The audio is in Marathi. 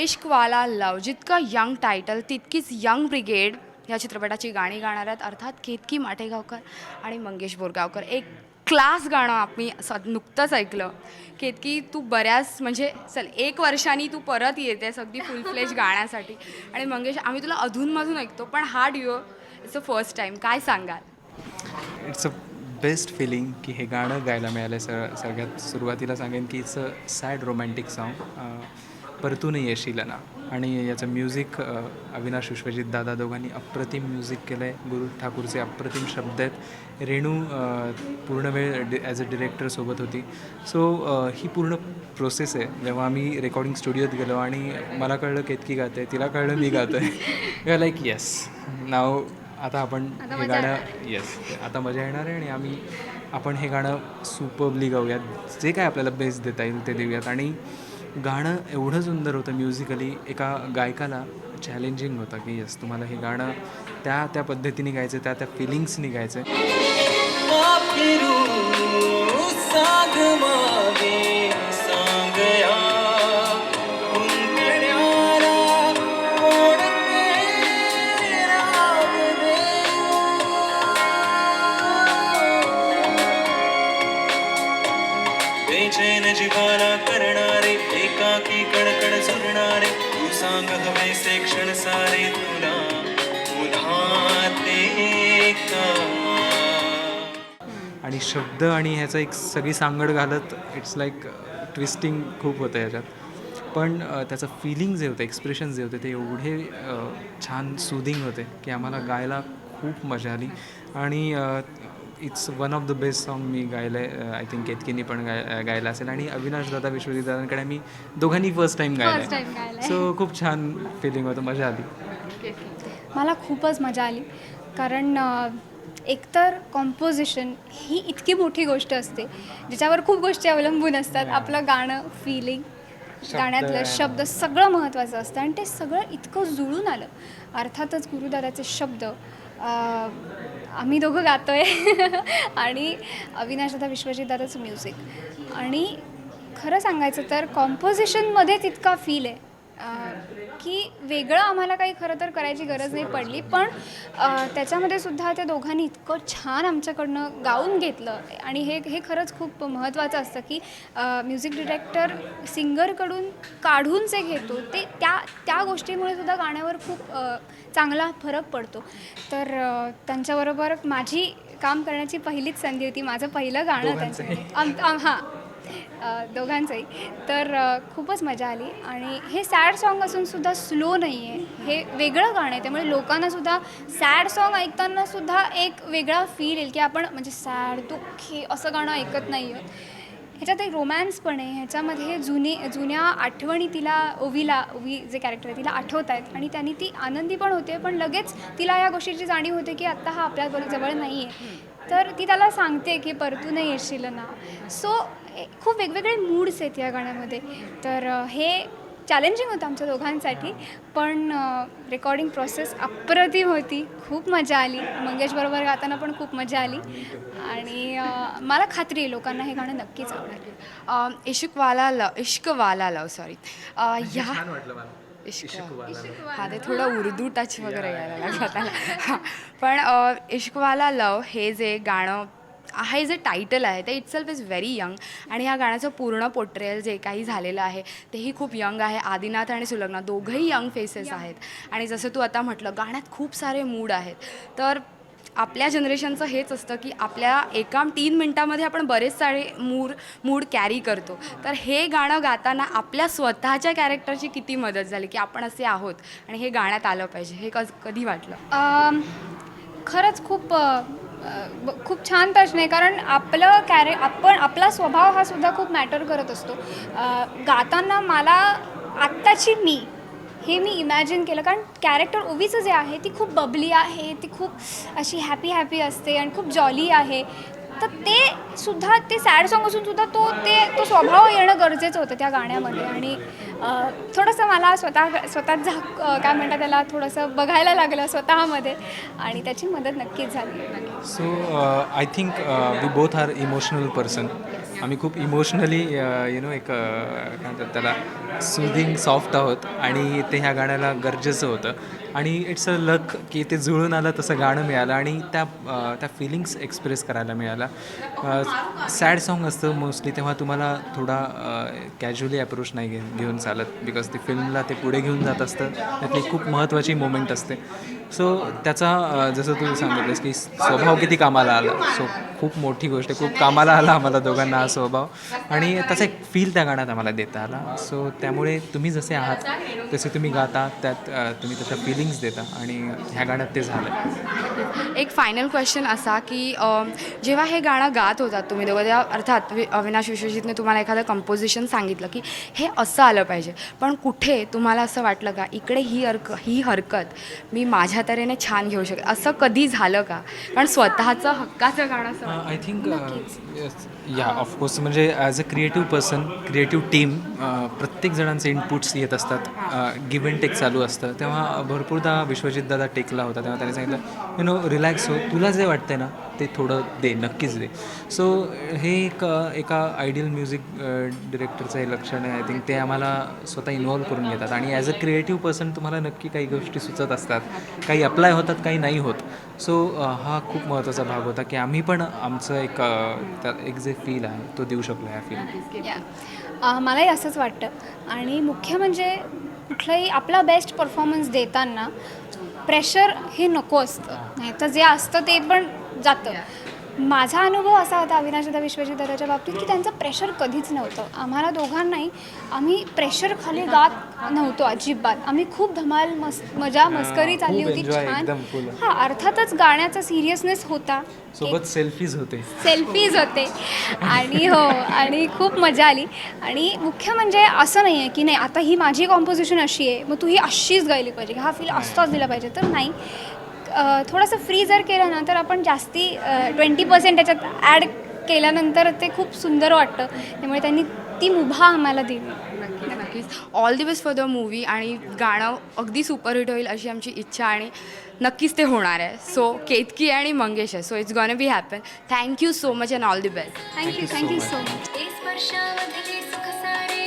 इश्क वाला लव, जितकं यंग टायटल तितकीच यंग ब्रिगेड ह्या चित्रपटाची गाणी गाणार आहेत. अर्थात केतकी माटेगावकर आणि मंगेश बोरगावकर. एक क्लास गाणं आम्ही नुकतंच ऐकलं. केतकी, तू बऱ्याच म्हणजे चल 1 वर्षांनी तू परत येतेस अगदी फुल फ्लेज गाण्यासाठी. आणि मंगेश, आम्ही तुला अधूनमधून ऐकतो, पण हा डिओ इट्स अ फर्स्ट टाईम. काय सांगाल? इट्स अ बेस्ट फिलिंग की हे गाणं गायला मिळालं आहे. सगळ्यात सुरुवातीला सांगेन की it's a sad romantic song, परतून येशील ना. आणि याचं म्युझिक अविनाश विश्वजित दादा दोघांनी अप्रतिम म्युझिक केलं आहे. गुरु ठाकूरचे अप्रतिम शब्द आहेत. रेणू पूर्ण वेळ ॲज अ डिरेक्टरसोबत होती. सो ही पूर्ण प्रोसेस आहे. जेव्हा आम्ही रेकॉर्डिंग स्टुडिओत गेलो आणि मला कळलं केतकी गाते, तिला कळलं मी गातो आहे, लाईक येस नाव आता आपण हे गाणं येस आता मजा येणार आहे. आणि आपण हे गाणं सुपरबली गाऊयात. जे काय आपल्याला बेस्ट देता येईल ते देऊयात. आणि गाणं एवढं सुंदर होतं म्युझिकली, एका गायकाला चॅलेंजिंग होतं की येस तुम्हाला हे गाणं त्या पद्धतीने गायचं, त्या फिलिंग्सनी गायचं. बेचैन जीवाला करणारे, एकाकी कणकण झुरणारे, तू सांग हवेसे क्षण सारे तुला पुन्हा ते का. आणि शब्द आणि ह्याचं एक सगळी सांगड घालत इट्स लाईक ट्विस्टिंग खूप होतं ह्याच्यात. पण त्याचं फिलिंग जे होतं, एक्सप्रेशन जे होते ते एवढे छान सुदिंग होते की आम्हाला गायला खूप मजा आली. आणि it's one of the best song मी गायलं आहे. आय थिंक केतकीनी पण गायला असेल. आणि अविनाश दादा विश्वजित दादांकडे मी दोघांनी फर्स्ट टाईम गायलं आहे. सो खूप छान फिलिंग होतं, मजा आली. मला खूपच मजा आली, कारण एकतर कॉम्पोजिशन ही इतकी मोठी गोष्ट असते ज्याच्यावर खूप गोष्टी अवलंबून असतात. आपलं गाणं, फिलिंग, गाण्यातलं शब्द सगळं महत्त्वाचं असतं आणि ते सगळं इतकं जुळून आलं. अर्थातच गुरुदादाचे शब्द, आम्ही दोघं गातो आहे आणि अविनाशदादा विश्वजितदादाचं म्युझिक. आणि खरं सांगायचं तर कॉम्पोजिशनमध्येच इतका फील आहे की वेगळं आम्हाला काही खरं तर करायची गरज नाही पडली. पण त्याच्यामध्ये सुद्धा त्या दोघांनी इतकं छान आमच्याकडनं गाऊन घेतलं. आणि हे खरंच खूप महत्त्वाचं असतं की म्युझिक डिरेक्टर सिंगरकडून काढून जे घेतो ते त्या गोष्टीमुळे सुद्धा गाण्यावर खूप चांगला फरक पडतो. तर त्यांच्याबरोबर माझी काम करण्याची पहिलीच संधी होती. माझं पहिलं गाणं त्यांचं हां दोघांचंही. तर खूपच मजा आली. आणि हे सॅड सॉन्ग असूनसुद्धा स्लो नाही आहे, हे वेगळं गाणं आहे. त्यामुळे लोकांनासुद्धा सॅड सॉन्ग ऐकतानासुद्धा एक वेगळा फील येईल की आपण म्हणजे सॅड दुःखी असं गाणं ऐकत नाही आहोत. ह्याच्यात एक रोमॅन्स पण आहे. ह्याच्यामध्ये जुन्या आठवणी तिला ओवी जे कॅरेक्टर आहे तिला आठवत आहेत आणि त्यांनी ती आनंदी पण होते, पण लगेच तिला या गोष्टीची जाणीव होते की आत्ता हा आपल्याबरोबर जवळ नाही आहे. तर ती त्याला सांगते की परतून येशील ना. सो खूप वेगवेगळे मूड्स आहेत या गाण्यामध्ये. तर हे चॅलेंजिंग होतं आमच्या दोघांसाठी, पण रेकॉर्डिंग प्रोसेस अप्रतिम होती. खूप मजा आली. मंगेशबरोबर गाताना पण खूप मजा आली. आणि मला खात्री आहे लोकांना हे गाणं नक्कीच आवडेल. इश्क वाला लव सॉरी ह्या इश्क हां, ते थोडं उर्दू टच वगैरे यायला लागलं त्याला. हां, पण इश्कवाला लव हे जे गाणं आहे, जे टायटल आहे ते इटसेल्फ इज व्हेरी यंग. आणि ह्या गाण्याचं पूर्ण पोर्ट्रेल जे काही झालेलं आहे तेही खूप यंग आहे. आदिनाथ आणि सुलग्ना दोघंही यंग फेसेस आहेत. आणि जसं तू आता म्हटलं, गाण्यात खूप सारे मूड आहेत. तर आपल्या जनरेशनचं हेच असतं की आपल्या एका 3 मिनटामध्ये आपण बरेच सारे मूड कॅरी करतो. तर हे गाणं गाताना आपल्या स्वतःच्या कॅरेक्टरची किती मदत झाली की आपण असे आहोत आणि हे गाण्यात आलं पाहिजे, हे कधी वाटलं? खरंच खूप छान प्रश्न आहे, कारण आपला स्वभाव हा सुद्धा खूप मॅटर करत असतो. गाताना मला आत्ताची हे मी इमॅजिन केलं, कारण कॅरेक्टर ओवीचं जे आहे ती खूप बबली आहे, ती खूप अशी हॅपी असते आणि खूप जॉली आहे. तर ते सुद्धा ते सॅड सॉन्ग असून सुद्धा तो स्वभाव येणं गरजेचं होतं त्या गाण्यामध्ये. आणि थोडंसं मला स्वतःच काय म्हणतात त्याला, थोडंसं बघायला लागलं स्वतःमध्ये आणि त्याची मदत नक्कीच झाली. So I think we both are emotional person. आम्ही खूप इमोशनली एक काय म्हणतात त्याला सुदिंग सॉफ्ट आहोत आणि ते ह्या गाण्याला गरजेचं होतं आणि इट्स अ लक की ते जुळून आलं तसं गाणं मिळालं आणि त्या फिलिंग्स एक्सप्रेस करायला मिळाला. सॅड सॉन्ग असतं मोस्टली तेव्हा तुम्हाला थोडा कॅज्युअली अप्रोच नाही घेऊन चालत बिकॉज ते फिल्मला ते पुढे घेऊन जात असतं. त्यातली खूप महत्त्वाची मोमेंट असते. सो त्याचा जसं तू सांगितलंस की स्वभाव किती कामाला आला. सो खूप मोठी गोष्ट आहे. खूप कामाला आला आम्हाला दोघांना हा स्वभाव आणि त्याचा एक फील त्या गाण्यात आम्हाला देता आला. सो त्यामुळे तुम्ही जसे आहात तसे तुम्ही गाता त्यात तुम्ही तशा फिलिंग्स देता आणि ह्या गाण्यात ते झालं. एक फायनल क्वेश्चन असा की जेव्हा हे गाणं गात होतात तुम्ही दोघं तेव्हा अर्थात अविनाश विश्वजितने तुम्हाला एखादं कंपोजिशन सांगितलं की हे असं आलं पाहिजे, पण कुठे तुम्हाला असं वाटलं का इकडे ही हरकत मी माझ्या तऱ्हेने छान घेऊ शकेल, असं कधी झालं का? कारण स्वतःचं हक्काचं गाणं असं आय थिंक या ऑफकोर्स म्हणजे as a creative person creative team प्रत्येक जणांचे इनपुट्स येत असतात. गिव्ह अँड टेक चालू असतं. तेव्हा भरपूरदा विश्वजित दादा टेकला होता तेव्हा त्याने सांगितलं रिलॅक्स हो, तुला जे वाटतं ना ते थोडं दे, नक्कीच दे. सो हे एका आयडियल म्युझिक डिरेक्टरचं हे लक्षण आहे. आय थिंक ते आम्हाला स्वतः इन्व्हॉल्व करून घेतात आणि ॲज अ क्रिएटिव्ह पर्सन तुम्हाला नक्की काही गोष्टी सुचत असतात, काही अप्लाय होतात, काही नाही होत. सो हा खूप महत्त्वाचा भाग होता की आम्ही पण आमचं एक जे फील आहे तो देऊ शकलो ह्या फील. मलाही असंच वाटतं आणि मुख्य म्हणजे कुठलाही आपला बेस्ट परफॉर्मन्स देताना प्रेशर हे नको असतं, नाही तर जे असतं ते पण जातं. माझा अनुभव असा होता अविनाशदा विश्वजित दादाच्या बाबतीत की त्यांचं प्रेशर कधीच नव्हतं. आम्हाला दोघांनाही आम्ही प्रेशर खाली गात नव्हतो अजिबात. आम्ही खूप धमाल मजा मस्करी चालली होती, छान. हां, अर्थातच गाण्याचा सिरियसनेस होता, सोबत सेल्फीज होते आणि हो आणि खूप मजा आली. आणि मुख्य म्हणजे असं नाही आहे की नाही आता ही माझी कॉम्पोजिशन अशी आहे मग तू ही अशीच गायली पाहिजे, हा फील असताच दिला पाहिजे, तर नाही. थोडंसं फ्री जर केलं ना तर आपण जास्ती 20% त्याच्यात ॲड केल्यानंतर ते खूप सुंदर वाटतं. त्यामुळे त्यांनी ती मुभा आम्हाला दिली. नक्कीच. All the best for the movie आणि गाणं अगदी सुपरहिट होईल अशी आमची इच्छा आणि नक्कीच ते होणार आहे. सो केतकी आणि मंगेश आहे, so it's gonna be happen. Thank you so much and all the best. Thank you so much. स्पर्शामधले सुख सारे